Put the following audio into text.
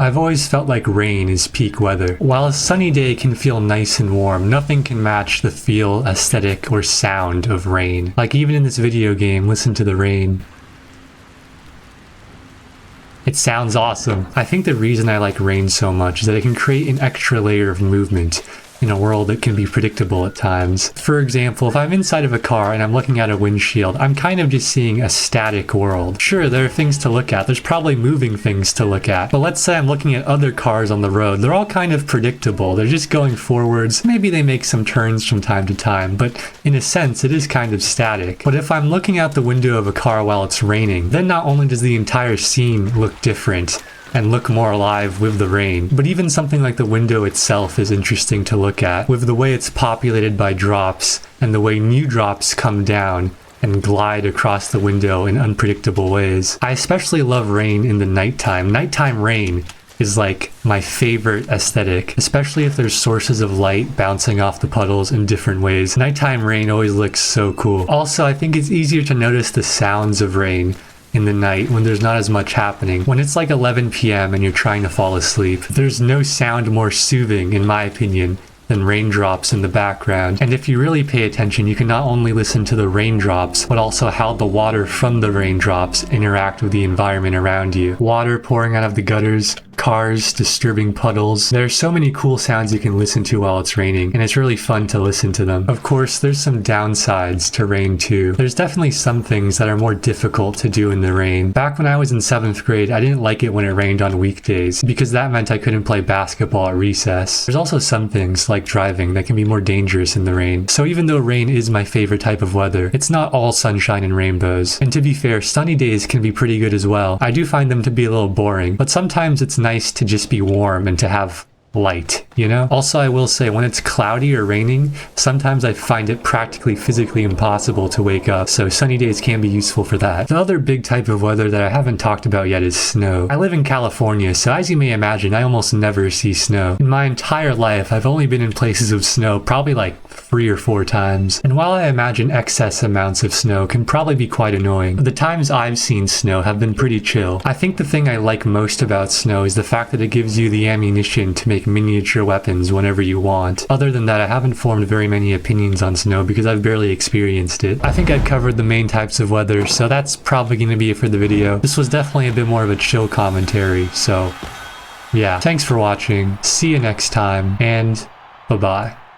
I've always felt like rain is peak weather. While a sunny day can feel nice and warm, nothing can match the feel, aesthetic, or sound of rain. Like even in this video game, listen to the rain. It sounds awesome. I think the reason I like rain so much is that it can create an extra layer of movement in a world that can be predictable at times. For example, if I'm inside of a car and I'm looking at a windshield, I'm kind of just seeing a static world. Sure, there are things to look at. There's probably moving things to look at. But let's say I'm looking at other cars on the road. They're all kind of predictable. They're just going forwards. Maybe they make some turns from time to time, but in a sense, it is kind of static. But if I'm looking out the window of a car while it's raining, then not only does the entire scene look different, and look more alive with the rain, but even something like the window itself is interesting to look at, with the way it's populated by drops and the way new drops come down and glide across the window in unpredictable ways. I especially love rain in the nighttime. Nighttime rain is like my favorite aesthetic, especially if there's sources of light bouncing off the puddles in different ways. Nighttime rain always looks so cool. Also, I think it's easier to notice the sounds of rain in the night when there's not as much happening. When it's like 11 p.m. and you're trying to fall asleep, there's no sound more soothing, in my opinion, than raindrops in the background. And if you really pay attention, you can not only listen to the raindrops, but also how the water from the raindrops interact with the environment around you. Water pouring out of the gutters, cars disturbing puddles. There are so many cool sounds you can listen to while it's raining, and it's really fun to listen to them. Of course, there's some downsides to rain too. There's definitely some things that are more difficult to do in the rain. Back when I was in 7th grade, I didn't like it when it rained on weekdays, because that meant I couldn't play basketball at recess. There's also some things, like driving, that can be more dangerous in the rain. So even though rain is my favorite type of weather, it's not all sunshine and rainbows. And to be fair, sunny days can be pretty good as well. I do find them to be a little boring, but sometimes it's nice to just be warm and to have light, you know? Also, I will say, when it's cloudy or raining, sometimes I find it practically physically impossible to wake up, so sunny days can be useful for that. The other big type of weather that I haven't talked about yet is snow. I live in California, so as you may imagine, I almost never see snow. In my entire life, I've only been in places of snow probably like 3 or 4 times, and while I imagine excess amounts of snow can probably be quite annoying, the times I've seen snow have been pretty chill. I think the thing I like most about snow is the fact that it gives you the ammunition to make miniature weapons whenever you want. Other than that, I haven't formed very many opinions on snow because I've barely experienced it. I think I've covered the main types of weather, so that's probably going to be it for the video. This was definitely a bit more of a chill commentary, so yeah. Thanks for watching, see you next time, and bye-bye.